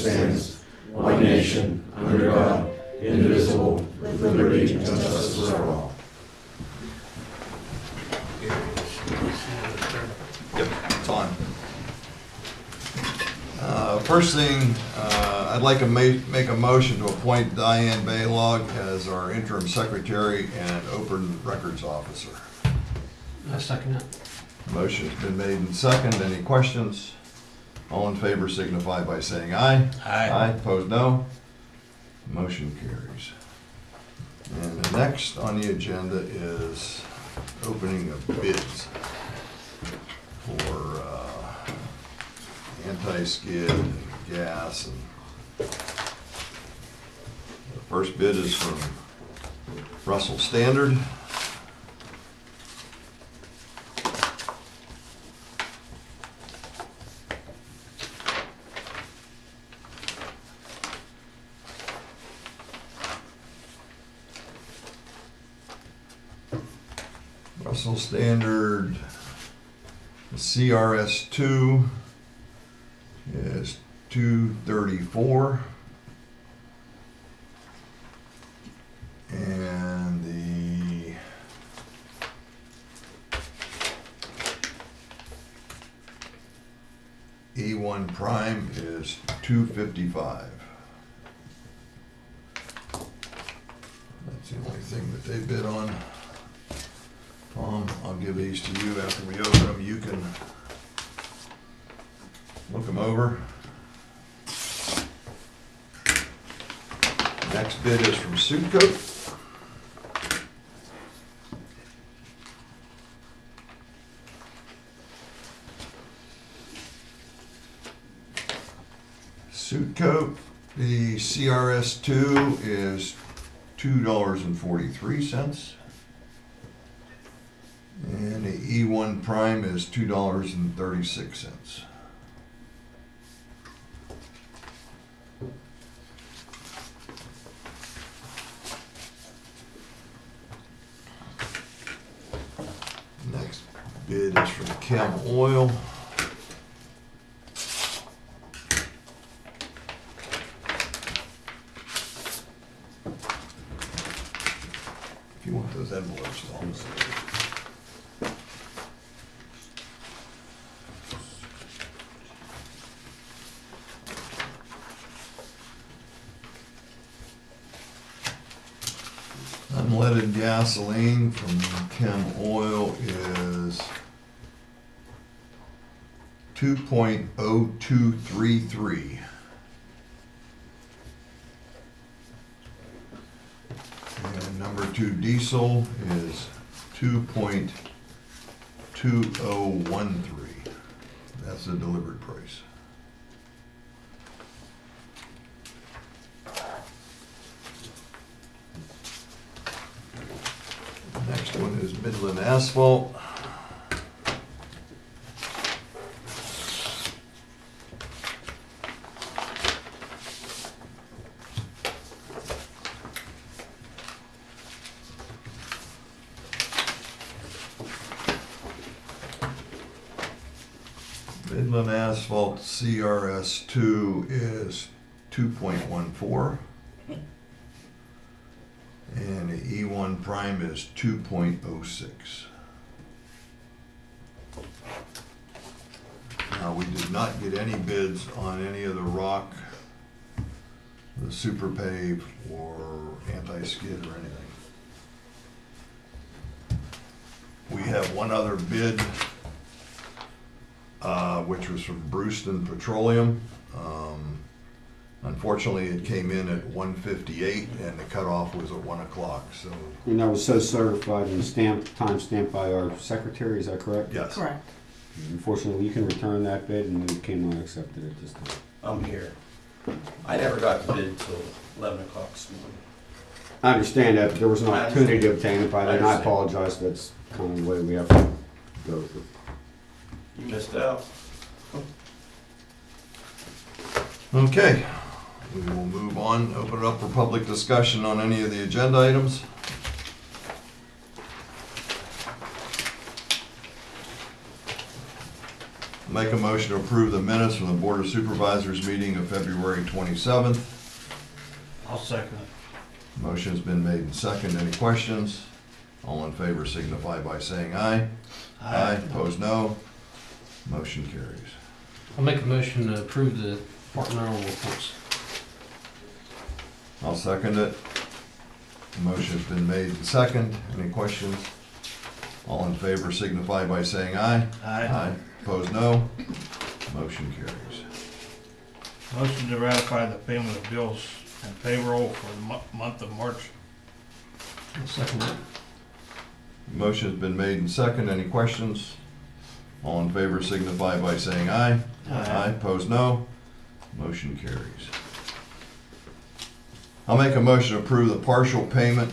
stands, one nation, under God, indivisible, with liberty and justice for all. Yep, it's on. First thing, I'd like to make a motion to appoint Diane Baylog as our interim secretary and open records officer. I second that. Motion's been made and seconded. Any questions? All in favor signify by saying aye. Aye. Aye, opposed no. Motion carries. And the next on the agenda is opening of bids for anti-skid and gas. And the first bid is from Russell Standard. Russell Standard, the CRS2 is $234, and the E1 Prime is $255. That's the only thing that they bid on. Tom, I'll give these to you after we open them. You can look them over. Next bid is from Suitcoat. Suitcoat, the CRS2 is $2.43. And the E1 Prime is $2.36. Next bid is from Chem Oil. If you want those envelopes, I'll unleaded gasoline from Chem Oil is 2.0233. And number 2 diesel is 2.2013. That's the delivered price. Next one is Midland Asphalt. Midland Asphalt CRS2 is 2.14. And the E1 Prime is 2.06. Now, we did not get any bids on any of the rock, the super pave, or anti-skid or anything. We have one other bid, which was from Brewston Petroleum. Unfortunately, it came in at 1:58, and the cutoff was at 1 o'clock. So, And that was so certified and time stamped by our secretary, is that correct? yes. Correct. Unfortunately, you can return that bid, and we cannot accept it at this time. I'm here. I never got the bid until 11 o'clock this morning. I understand that, but there was an opportunity to obtain it by then, and I apologize, that's kind of the way we have to go through. You missed out. Okay. We will move on, open it up for public discussion on any of the agenda items. Make a motion to approve the minutes from the Board of Supervisors meeting of February 27th. I'll second it. Motion's been made and seconded. Any questions? All in favor signify by saying aye. Opposed, no. Motion carries. I'll make a motion to approve the departmental reports. I'll second it. Motion's been made and seconded. Any questions? All in favor signify by saying aye. Aye. Opposed, no. Motion carries. Motion to ratify the payment of bills and payroll for the month of March. I'll second that. Motion's been made and seconded. Any questions? All in favor signify by saying aye. Opposed, no. Motion carries. I'll make a motion to approve the partial payment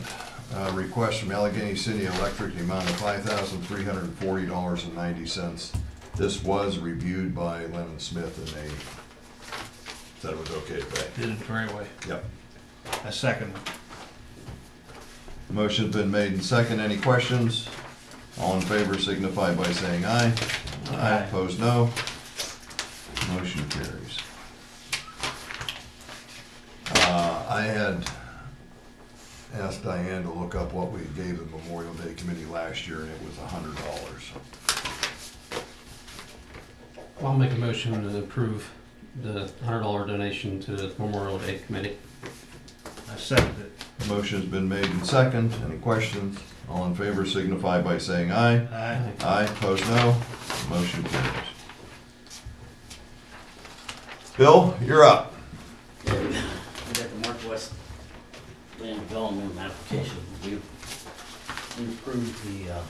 request from Allegheny City Electric, the amount of $5,340.90. This was reviewed by Lennon Smith, and they said it was okay to pay. Did it the right way. Yep. I second it. Motion's been made and seconded. Any questions? All in favor signify by saying aye. Aye. Opposed, no. Motion carries. I had asked Diane to look up what we gave the Memorial Day Committee last year, and it was $100. I'll make a motion to approve the $100 donation to the Memorial Day Committee. I second it. Motion's been made and seconded. Any questions? All in favor signify by saying aye. Aye. Aye, opposed, no. Motion carries. Bill, you're up. We got the Northwest Land Development application. We approved the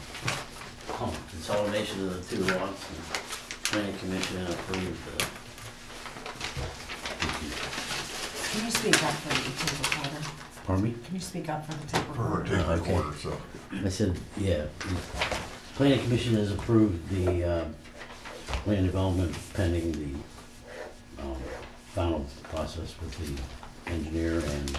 consolidation of the two lots, and planning commission approved the. Can you speak up for the tape recorder? Pardon me? Can you speak up for the tape For our recorder? tape Okay. recorder, so. I said, yeah. Planning commission has approved the land development pending the final process with the engineer and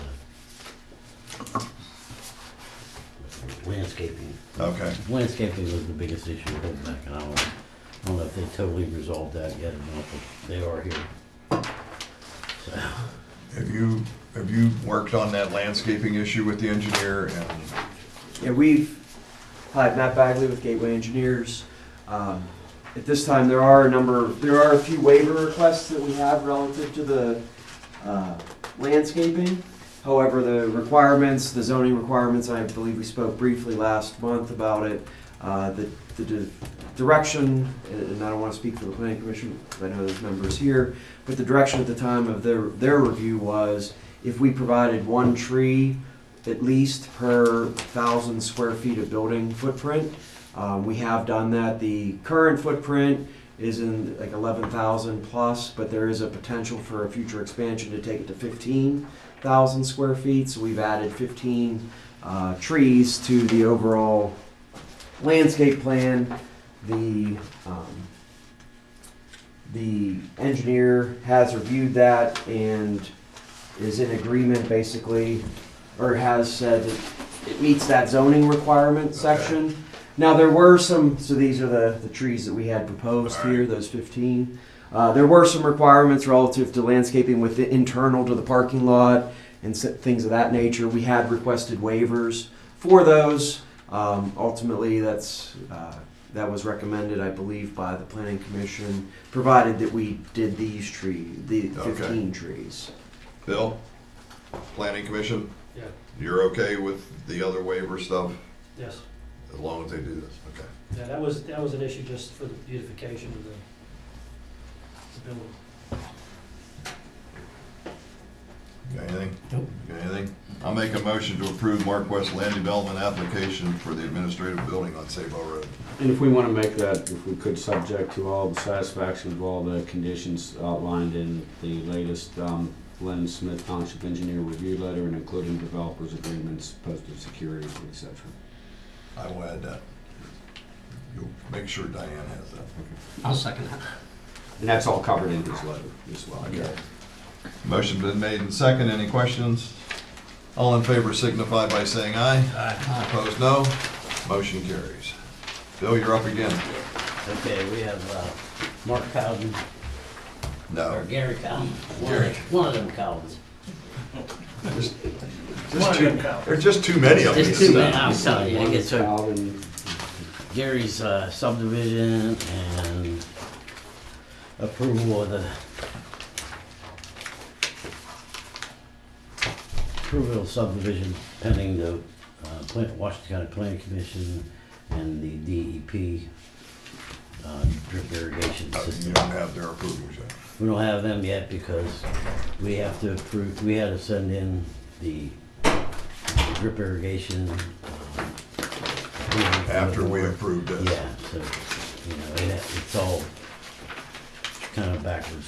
landscaping. Okay. Landscaping was the biggest issue holding back, and I don't know if they totally resolved that yet or not, but they are here. So, Have you worked on that landscaping issue with the engineer and, Yeah, we've hired Matt Bagley with Gateway Engineers. At this time, there are a few waiver requests that we have relative to the landscaping. However, the requirements, the zoning requirements, I believe we spoke briefly last month about it. The direction, and I don't want to speak for the planning commission, because I know there's members here, but the direction at the time of their review was if we provided one tree at least per 1,000 square feet of building footprint. We have done that. The current footprint is in like 11,000 plus, but there is a potential for a future expansion to take it to 15,000 square feet. So we've added 15 trees to the overall landscape plan. The engineer has reviewed that and is in agreement basically, or has said that it meets that zoning requirement section. Now there were some, so these are the trees that we had proposed here, those 15. There were some requirements relative to landscaping with the internal to the parking lot and things of that nature. We had requested waivers for those. Ultimately, that was recommended, I believe, by the planning commission, provided that we did these trees, the 15 trees. Bill? Planning commission? Yeah. You're okay with the other waiver stuff, Yes, as long as they do this? Okay. yeah, that was an issue just for the beautification of the building. Got anything? Nope. Got anything? I'll make a motion to approve Mark West land development application for the administrative building on Sabo Road. And if we want to make that, if we could, subject to all the satisfaction of all the conditions outlined in the latest Lennon Smith Township Engineer Review Letter, and including developers' agreements, posted securities, etc. I will add that. You'll make sure Diane has that. I'll second that. And that's all covered in his letter as well. Okay. Motion been made and second. Any questions? All in favor signify by saying aye. Aye. Opposed, no. Motion carries. Bill, you're up again. Okay, we have Mark Cowden, or No. Gary Cowden. Gary. One of them Cowdens. Just One of too, them Cowdens. there's just too many of It's these. too many, I'm telling you, I get so, Calvin, Gary's subdivision and approval of the subdivision pending the Washington County Planning Commission and the DEP drip irrigation You system. don't have their approvals yet. We don't have them yet because we have to approve, we had to send in the drip irrigation. After we approved it. Yeah, so, you know, it's all kind of backwards.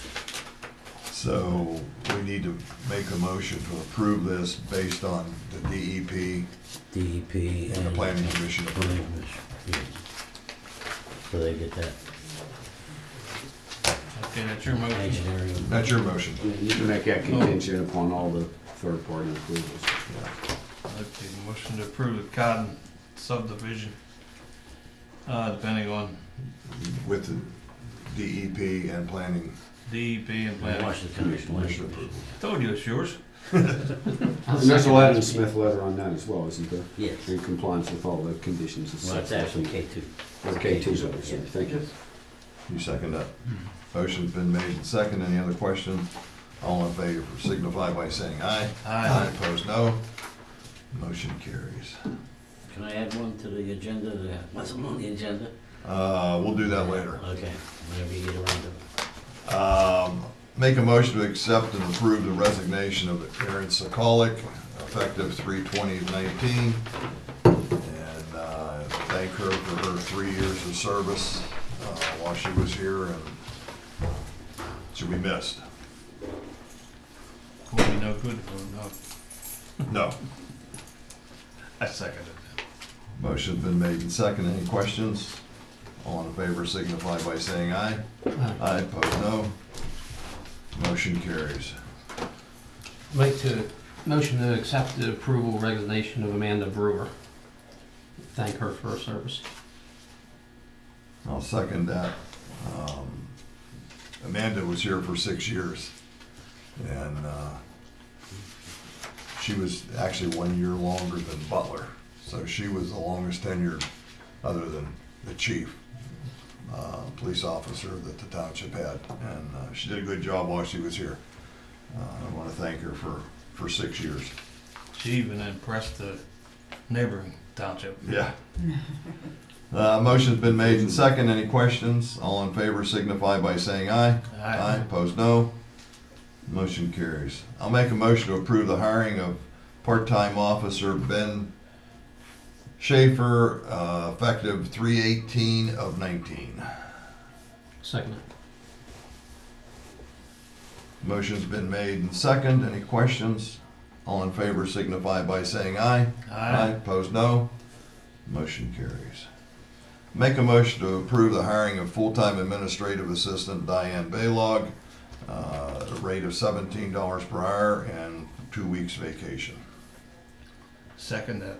So we need to make a motion to approve this based on the DEP DEP and the Planning Commission. Planning Commission, yeah. So they get that Okay, that's your motion. engineering. That's your motion. you can make that contingent upon all the third-party approvals. Okay, motion to approve the Cotton subdivision, depending on With the DEP and planning DEP and planning. Washington County commission Planning approval. Commission. Told you it's yours. And there's a Ladden Smith letter on that as well, isn't there? Yes, In compliance with all the conditions. and well, it's stuff. actually K2. Okay, two others, Yeah. thank you. You second that? Motion's been made and second. Any other questions? All in favor signify by saying aye. Aye. Opposed, no. Motion carries. Can I add one to the agenda that wasn't on the agenda? We'll do that later. Okay, whenever you get around to it. Make a motion to accept and approve the resignation of Erin Sokolic, effective 3/20/19. And thank her for her 3 years of service while she was here, and she'll be missed. Will be no good for no. No. I second it. Motion's been made and seconded. Any questions? All in favor signify by saying aye. Aye, opposed, no. Motion carries. Make to, motion to accept the approval resignation of Amanda Brewer. Thank her for her service. I'll second that. Amanda was here for 6 years, and she was actually 1 year longer than Butler, so she was the longest tenured, other than the chief, police officer that the township had, and she did a good job while she was here. I want to thank her for 6 years. She even impressed the neighboring township. Yeah. Motion's been made and second. Any questions? All in favor signify by saying aye. Aye, opposed, no. Motion carries. I'll make a motion to approve the hiring of part-time officer Ben Schaefer, effective 3/18/19. Second. Motion's been made and second. Any questions? All in favor signify by saying aye. Aye. Opposed, no. Motion carries. Make a motion to approve the hiring of full-time administrative assistant Diane Baylog, at a rate of $17 per hour and 2 weeks vacation. Second that.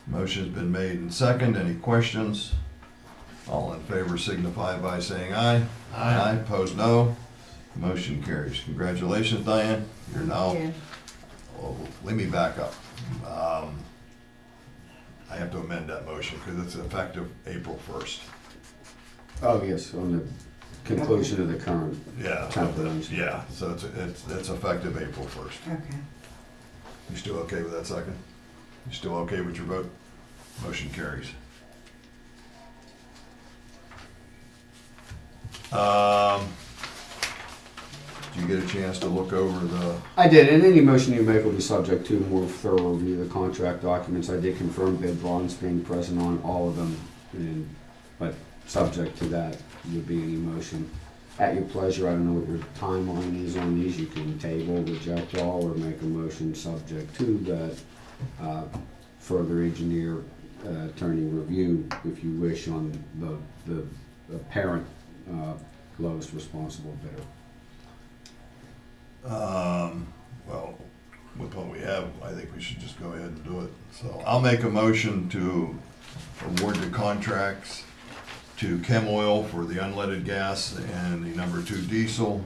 Motion's been made and second. Any questions? All in favor signify by saying aye. Aye. Opposed, no. Motion carries. Congratulations, Diane. You're now, oh, let me back up. I have to amend that motion because it's effective April 1st. Oh, yes, on the conclusion of the current Yeah. temporary. Yeah, so it's effective April 1st. Okay. You still okay with that second? You still okay with your vote? Motion carries. Did you get a chance to look over the, I did, and any motion you make will be subject to more thorough review of the contract documents. I did confirm bid bonds being present on all of them, but subject to that would be any motion. At your pleasure, I don't know what your timeline is on these, you can table, reject all, or make a motion subject to that further engineer attorney review, if you wish, on the apparent lowest responsible bidder. well, with what we have, I think we should just go ahead and do it. So I'll make a motion to award the contracts to Chem Oil for the unleaded gas and the number 2 diesel,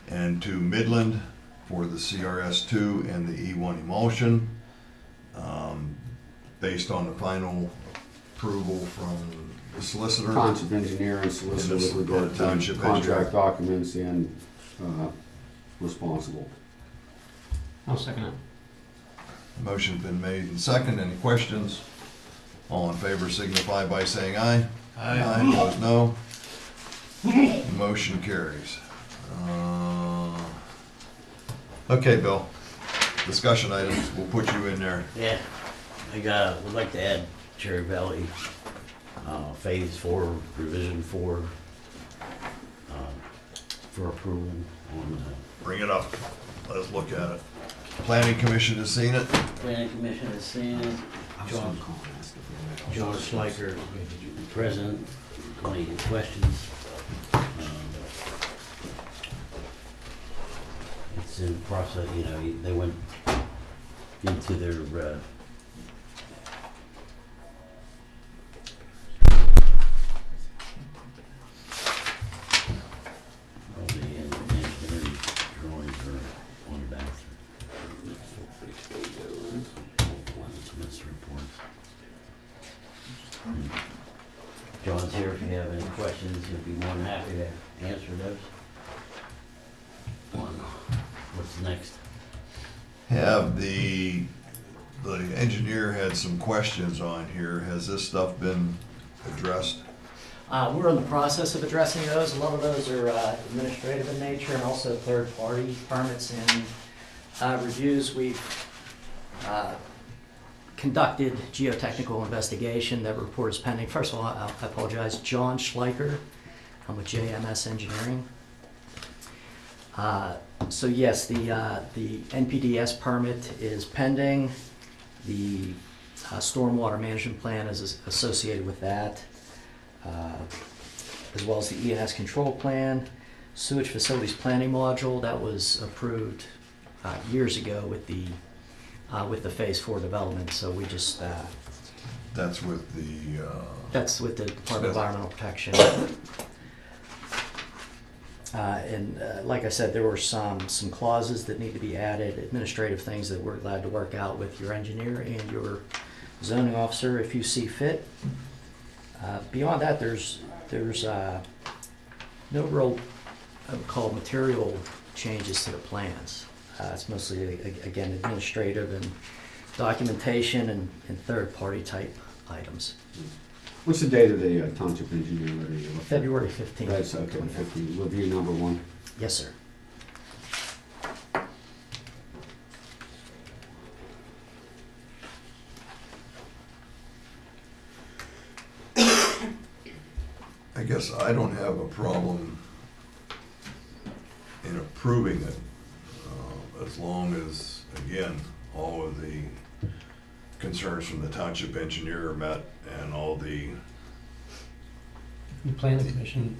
and to Midland for the CRS2 and the E1 emulsion, based on the final approval from the solicitor. Township engineer and solicitor And with regard the to township contract engineer. documents and responsible. I'll second it. Motion's been made and second. Any questions? All in favor signify by saying aye. Aye. Opposed, no. Motion carries. Okay, Bill. Discussion items, we'll put you in there. Yeah, would like to add Cherry Valley, Phase 4, Revision 4, for approval on Bring it up. Let us look at it. Planning Commission has seen it. Planning Commission has seen it. John Schleicher, President, any questions? It's in process, you know, they went into their, all the engineering drawings are on the back. Submits reports. John's here if you have any questions, he'll be more than happy to answer those. What's next? Have the engineer had some questions on here. Has this stuff been addressed? We're in the process of addressing those. A lot of those are administrative in nature and also third-party permits and reviews. We've conducted geotechnical investigation. That report is pending. First of all, I apologize. John Schleicher. I'm with JMS Engineering. So yes, the NPDS permit is pending. The stormwater management plan is associated with that, as well as the ENS control plan, sewage facilities planning module that was approved years ago with the Phase 4 development. So we just That's with the that's with the Department of Environmental Protection. Like I said, there were some clauses that need to be added, administrative things that we're glad to work out with your engineer and your zoning officer if you see fit. Beyond that, there's no real, I would call, material changes to the plans. It's mostly, again, administrative and documentation and third-party type items. What's the date of the township engineer letter you looked at? February 15th. That's okay, 15, review number 1. Yes, sir. I guess I don't have a problem in approving it, as long as, again, all of the concerns from the township engineer are met and all the The planning commission,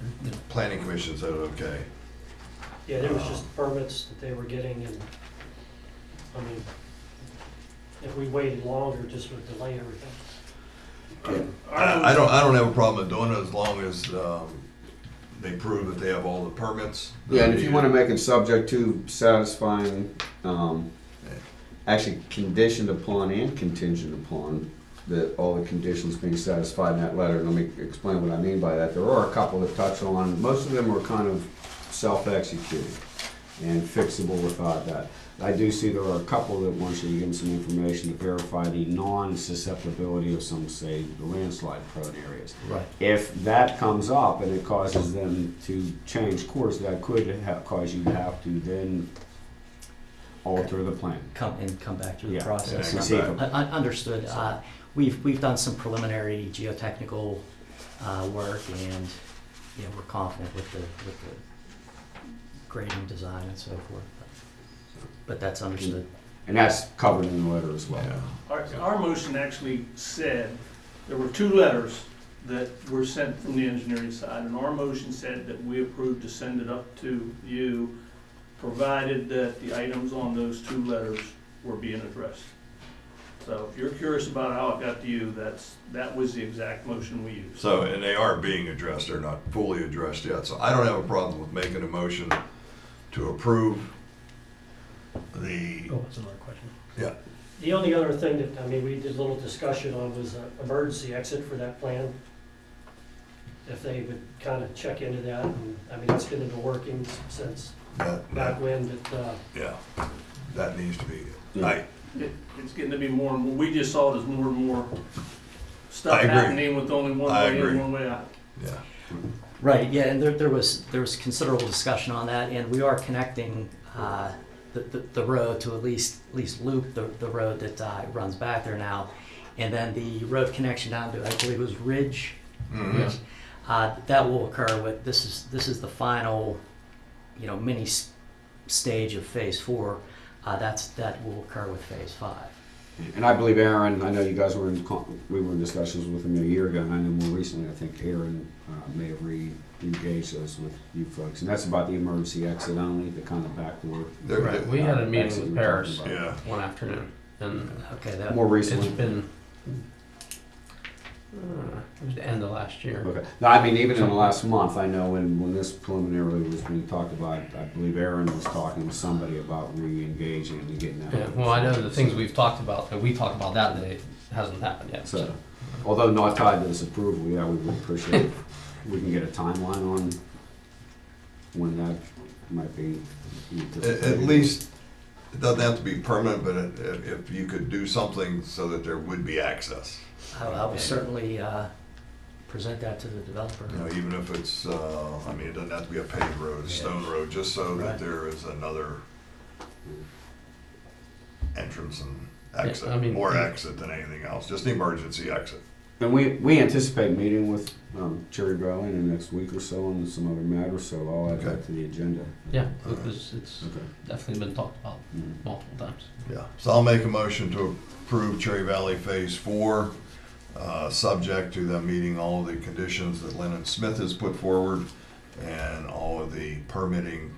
planning commission said okay. Yeah, there was just permits that they were getting, and, I mean, if we waited longer, just would delay everything. I don't have a problem with doing it as long as they prove that they have all the permits. Yeah, and if you want to make it subject to satisfying, actually conditioned upon and contingent upon that all the conditions being satisfied in that letter. Let me explain what I mean by that. There are a couple that touch on, most of them are kind of self-executing and fixable without that. I do see there are a couple that want you to give them some information to verify the non-susceptibility of some, say, the landslide prone areas. Right. If that comes up and it causes them to change course, that could cause you to have to then alter the plan. Come back through the Yeah, process. yeah, see if- Understood. We've done some preliminary geotechnical work, and yeah, we're confident with the grading design and so forth. But that's understood. And that's covered in the letter as well. Our motion actually said, there were 2 letters that were sent from the engineering side, and our motion said that we approved to send it up to you, provided that the items on those 2 letters were being addressed. So if you're curious about how it got to you, that was the exact motion we used. So, and they are being addressed, they're not fully addressed yet, so I don't have a problem with making a motion to approve the, Oh, that's another question. yeah, The only other thing that, I mean, we did a little discussion on was emergency exit for that plan. If they would kind of check into that, and, I mean, it's been in the working since back when, but, yeah, that needs to be, It's getting to be more and more, we just saw it as more and more stuff I agree. happening with only one I way agree. in, one way out. yeah. Right, yeah, and there was considerable discussion on that, and we are connecting the road to at least loop the road that runs back there now, and then the road connection down to, I believe it was Ridge. Mhm. That will occur with, this is the final, mini stage of phase 4. That will occur with phase 5. And I believe Aaron, I know you guys were we were in discussions with him a year ago, and I know more recently, I think Aaron may have re-engaged us with you folks. And that's about the emergency exit only, the kind of back door. Right, we had a meeting exit with we were Paris talking about. Yeah. one afternoon, and Okay, that More recently. it's been, it was the end of last year. Okay. No, I mean, even in the last month, I know when this preliminarily was being talked about, I believe Aaron was talking to somebody about re-engaging and getting that. Yeah, well, I know the things we've talked about, that we talked about that, and it hasn't happened yet, So, so. although not tied to this approval, yeah, we would appreciate if we can get a timeline on when that might be. At least, it doesn't have to be permanent, but if you could do something so that there would be access. I will certainly present that to the developer. Even if it's, I mean, it doesn't have to be a paved road, a stone road, just so that Right. there is another entrance and Yeah, exit, I mean, more exit than anything else, just an emergency exit. And we anticipate meeting with Cherry Valley in the next week or so on some other matters, so I'll add that to the agenda. Yeah, it's Okay. definitely been talked about Mhm. multiple times. Yeah, so I'll make a motion to approve Cherry Valley Phase 4, subject to them meeting all of the conditions that Lennon Smith has put forward and all of the permitting,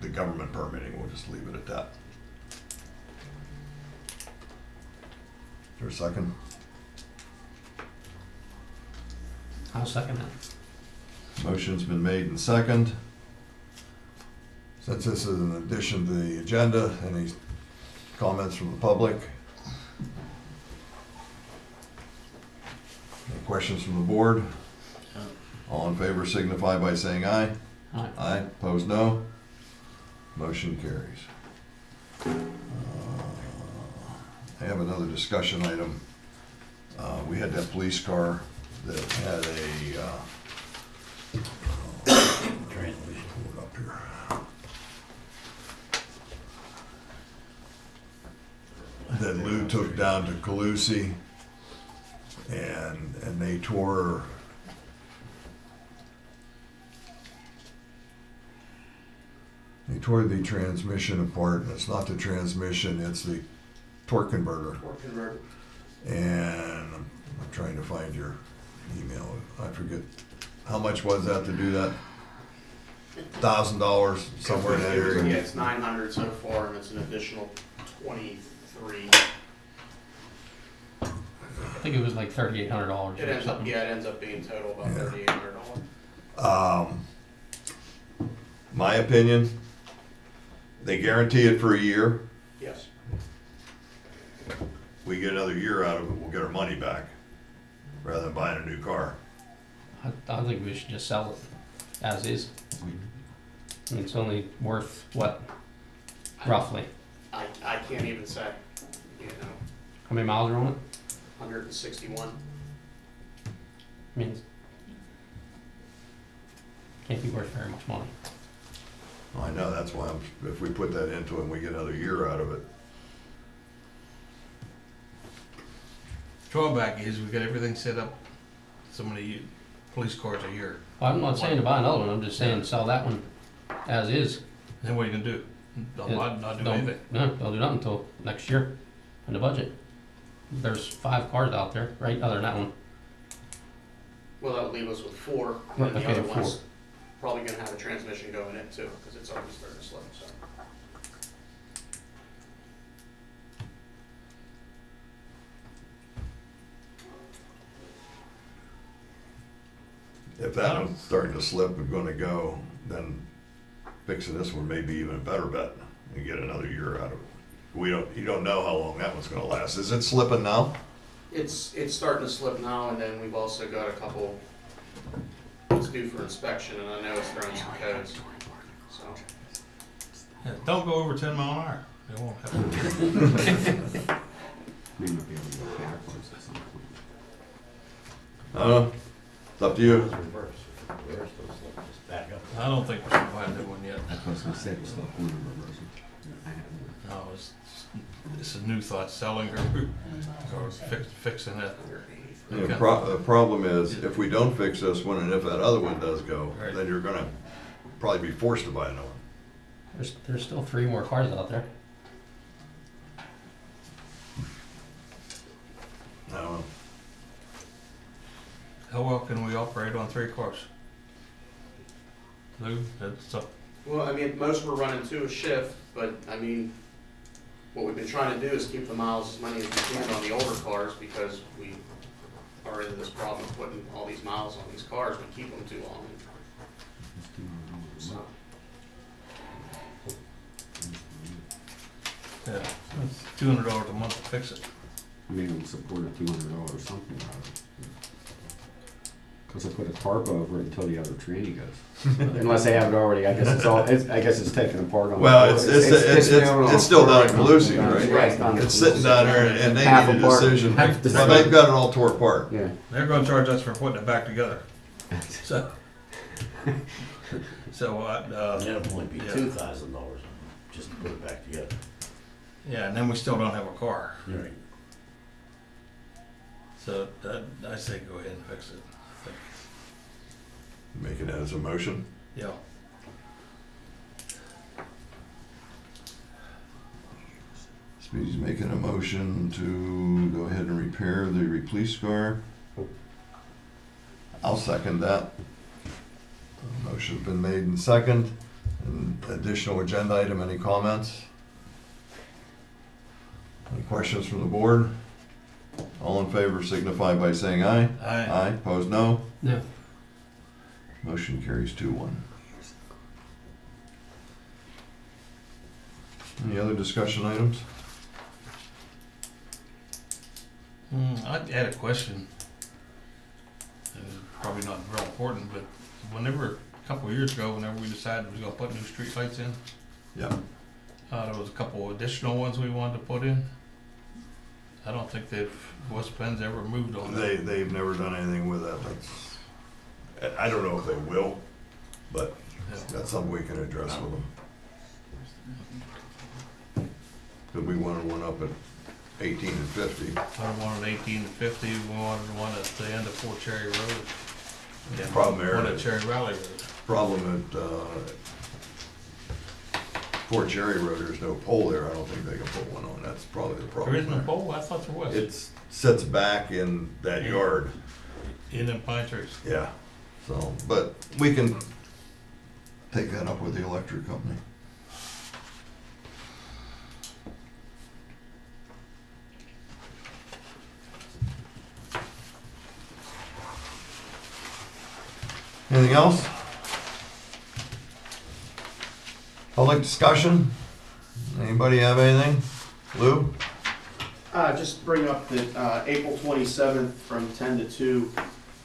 the government permitting, we'll just leave it at that. Is there a second? I'll second that. Motion's been made and second. Since this is an addition to the agenda, any comments from the public? Any questions from the board? All in favor signify by saying aye. Aye. Aye, opposed no. Motion carries. I have another discussion item. We had that police car that had a, Transmission. hold it up here. That Lou took down to Calusi, and they tore the transmission apart, and it's not the transmission, it's the torque converter. And I'm trying to find your email, I forget, how much was that to do that? $1,000, somewhere in that Yeah, area? it's 900 so far, and it's an additional 23. I think it was like $3,800 It or ends up, something. yeah, it ends up being total about Yeah. $3,800. My opinion, they guarantee it for a year. Yes. We get another year out of it, we'll get our money back, rather than buying a new car. I think we should just sell it as is. I mean, it's only worth, what, roughly? I can't even say, How many miles are on it? 161. I mean, can't be worth very much money. I know, that's why if we put that into it and we get another year out of it. Drawback is we got everything set up, so many police cars a year. Well, I'm not saying to buy another one, I'm just saying sell that one as is. Then what are you gonna do? Not do anything? No, don't do nothing until next year in the budget. There's 5 cars out there, right, other than that one. Well, that'll leave us with 4, and then the Okay, other 4. one's probably gonna have a transmission going in it too, because it's already starting to slow, so. if that one's starting to slip and gonna go, then fixing this one may be even a better bet and get another year out of it. You don't know how long that one's gonna last. Is it slipping now? It's starting to slip now, and then we've also got a couple, it's due for inspection, and I know it's throwing some codes, so. Yeah, don't go over 10 mile an hour. They won't have to. May not be able to go backwards at some point. I don't know. It's up to you. Reverse. Reverse those, just back up. I don't think we're gonna buy a new one yet. That's what I was gonna say, it's not going to reverse it. No, it's a new thought, selling or fixing it. Yeah, the problem is, if we don't fix this one, and if that other one does go, Right. then you're gonna probably be forced to buy another one. There's still 3 more cars out there. I don't know. How well can we operate on 3 cars? Lou, that's up. Well, I mean, most were running 2 a shift, but I mean, what we've been trying to do is keep the miles as many as we can on the older cars, because we are in this problem of putting all these miles on these cars, we keep them too long. So, Yeah, it's $200 a month to fix it. I mean, we'll support a $200 something out of it. Because I put a tarp over it until the other tranny goes. Unless they haven't already, I guess I guess it's taken apart on. Well, it's still down in Calusi, right? Right. It's sitting down there, and they Half need a apart. decision. Half Well, they've got it all tore apart. Yeah. They're gonna charge us for putting it back together. So, That'll only be yeah. $2,000 just to put it back together. Yeah, and then we still don't have a car. Right. So I say go ahead and fix it. Make it as a motion. Yeah. Speedy's making a motion to go ahead and repair the police car. I'll second that. Motion's been made and second. And additional agenda item, any comments? Any questions from the board? All in favor signify by saying aye. Aye, opposed no. No. Motion carries 2-1. Any other discussion items? I had a question. And it's probably not real important, but a couple of years ago, whenever we decided we were gonna put new street lights in, Yeah. there was a couple additional ones we wanted to put in. I don't think West Bend's ever moved on that. They've never done anything with that. I don't know if they will, but that's something we can address with them. Because we wanted one up at 18 and 50. I wanted 18 to 50, we wanted one at the end of Fort Cherry Road. And Problem there one at is- Cherry Valley Road. Problem at Fort Cherry Road, there's no pole there. I don't think they can put one on. That's probably the problem. There isn't a there. pole? I thought there was. It sits back in that yard. In them pine trees. Yeah. So, but we can take that up with the electric company. Anything else? Public discussion? Anybody have anything? Lou? just bring up that, April 27th from 10 to 2,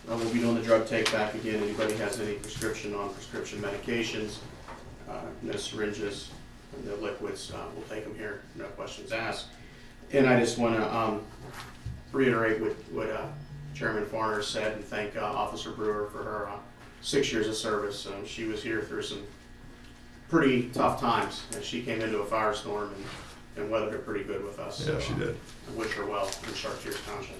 we'll be doing the drug take back again. Anybody has any prescription on prescription medications, no syringes, no liquids, we'll take them here, no questions asked. And I just want to reiterate what Chairman Farner said and thank Officer Brewer for her 6 years of service. She was here through some pretty tough times, and she came into a firestorm and weathered it pretty good with us. Yeah, she did. I wish her well in Chartiers Township.